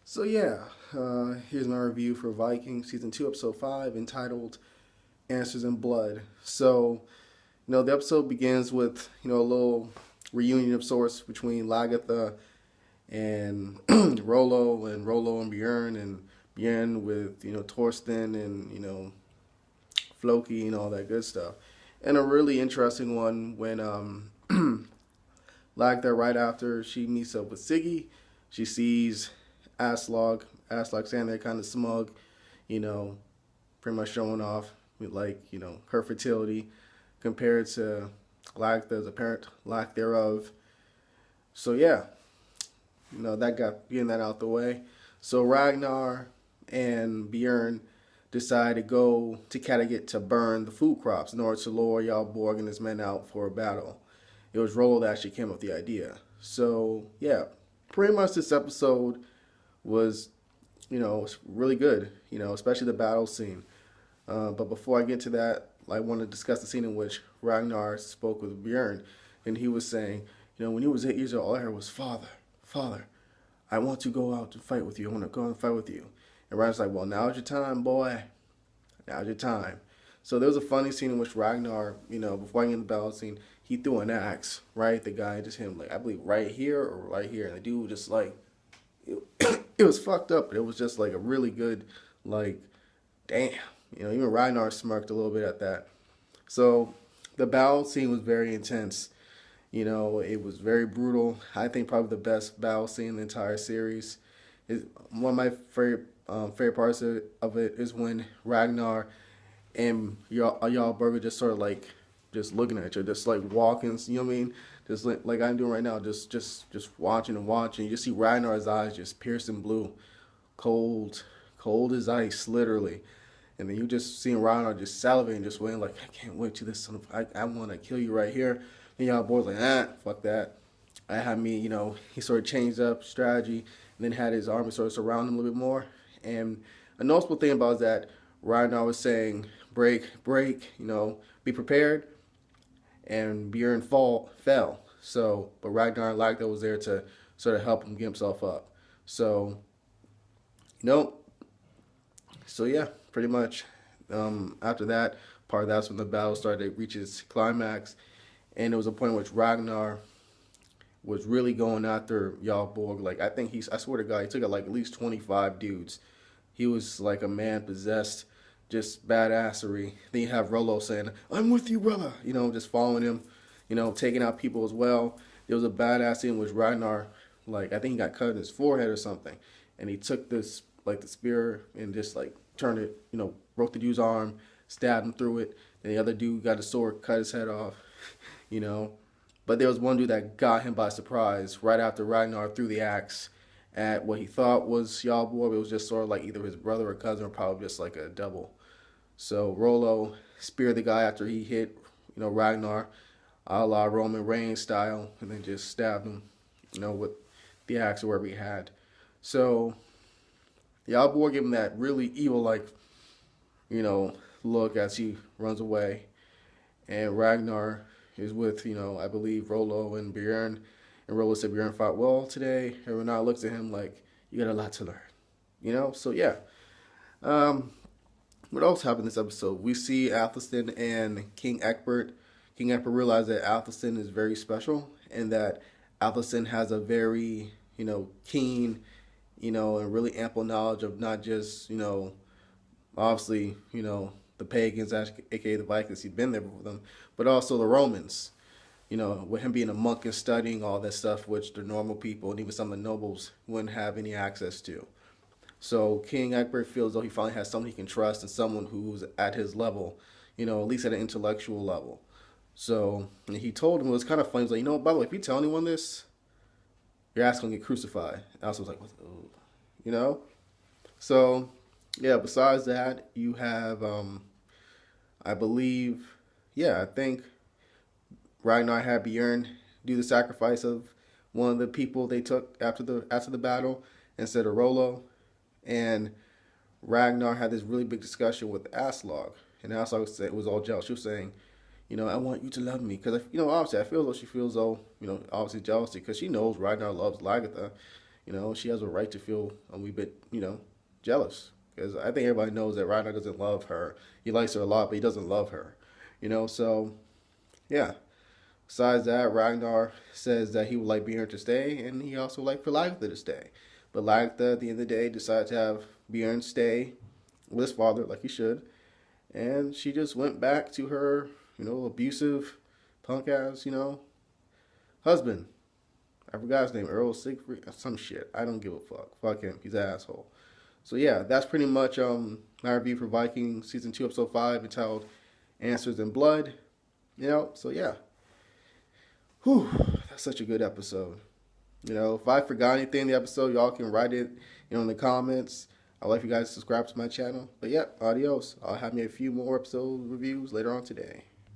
So yeah, here's my review for Vikings season 2, episode 5, entitled "Answers in Blood." So the episode begins with a little reunion of sorts between Lagatha and Rollo and Bjorn, and Bjorn with Torsten and Floki and all that good stuff. And a really interesting one when Lagatha, right after she meets up with Siggy, she sees Aslog standing there kind of smug, you know, pretty much showing off with her fertility compared to Lagatha's apparent lack thereof. So yeah, that got getting that out the way. So Ragnar and Bjorn decide to go to Kattegat to burn the food crops in order to lure Jarl Borg and his men out for a battle. It was Rollo that actually came up with the idea. So yeah, pretty much this episode was, really good. Especially the battle scene. But before I get to that, I want to discuss the scene in which Ragnar spoke with Bjorn, and he was saying, when he was 8 years old, all I heard was, "Father, Father, I want to go out to fight with you. I want to go out and fight with you." And Ragnar's like, "Well, now's your time, boy. Now's your time." So there was a funny scene in which Ragnar, before I get in the battle scene, he threw an axe, right? The guy just hit him, I believe, right here or right here. And the dude just, it, it was fucked up, but it was just, a really good, damn. Even Ragnar smirked a little bit at that. So the battle scene was very intense. It was very brutal. I think probably the best battle scene in the entire series. One of my favorite parts of it is when Ragnar and y'all Burger just sort of just looking at you, just walking. You know what I mean? Just like I'm doing right now, just watching and watching. You just see Ragnar's eyes just piercing blue, cold as ice, literally. And then you just seeing Ragnar just salivating, just waiting, I can't wait to this son of, I want to kill you right here. And y'all boys fuck that. I had me, he sort of changed up strategy and then had his army sort of surround him a little bit more. And a noticeable thing about it is that Ragnar was saying, break, be prepared. And Bjorn fell. So, but Ragnar and Lagda was there to sort of help him get himself up. So, so yeah, pretty much. After that, part of that's when the battle started to reach its climax, and there was a point in which Ragnar was really going after Jarl Borg. I think I swear to God, he took out at least 25 dudes. He was like a man possessed, just badassery. Then you have Rollo saying, "I'm with you, brother," just following him, taking out people as well. There was a badass scene in which Ragnar, I think he got cut in his forehead or something, and he took this, the spear and just, turned it, broke the dude's arm, stabbed him through it. And the other dude got a sword, cut his head off, you know. But there was one dude that got him by surprise right after Ragnar threw the axe at what he thought was Jarl Borg. It was just sort of either his brother or cousin, or probably just a double. So Rollo speared the guy after he hit, Ragnar, a la Roman Reigns style, and then just stabbed him, with the axe or wherever he had. So Jarl Borg gave him that really evil, look as he runs away. And Ragnar is with, I believe Rollo and Bjorn. And Rollo said Bjorn fought well today. And Ragnar looks at him like, you got a lot to learn. So yeah. What else happened in this episode? We see Athelstan and King Egbert. King Egbert realized that Athelstan is very special and that Athelstan has a very, keen, and really ample knowledge of not just, obviously, the pagans, aka the Vikings, he'd been there with them, but also the Romans, with him being a monk and studying all that stuff, which the normal people and even some of the nobles wouldn't have any access to. So King Egbert feels though he finally has someone he can trust and someone who's at his level, at least at an intellectual level. So he told him, it was kind of funny, he was like, by the way, if you tell anyone this, your ass gonna get crucified. I was like, what? So yeah, besides that, you have, I believe, I think Ragnar had Bjorn do the sacrifice of one of the people they took after the battle instead of Rollo. And Ragnar had this really big discussion with Aslog. And Aslog was all jealous. She was saying, I want you to love me. Because, obviously, I feel though she feels, obviously jealousy. Because she knows Ragnar loves Lagatha. You know, she has a right to feel a wee bit, jealous. Because I think everybody knows that Ragnar doesn't love her. He likes her a lot, but he doesn't love her. So yeah. Besides that, Ragnar says that he would like Bjorn to stay, and he also would like for Lagertha to stay. But Lagertha, at the end of the day, decided to have Bjorn stay with his father, like he should. And she just went back to her, abusive, punk ass, husband. I forgot his name, Earl Siegfried, some shit. I don't give a fuck. Fuck him. He's an asshole. So yeah, that's pretty much my review for Vikings season 2, episode 5, entitled "Answers in Blood." So yeah. Whew, that's such a good episode. If I forgot anything in the episode, y'all can write it, in the comments. I'd like you guys to subscribe to my channel. But yeah, adios. I'll have me a few more episode reviews later on today.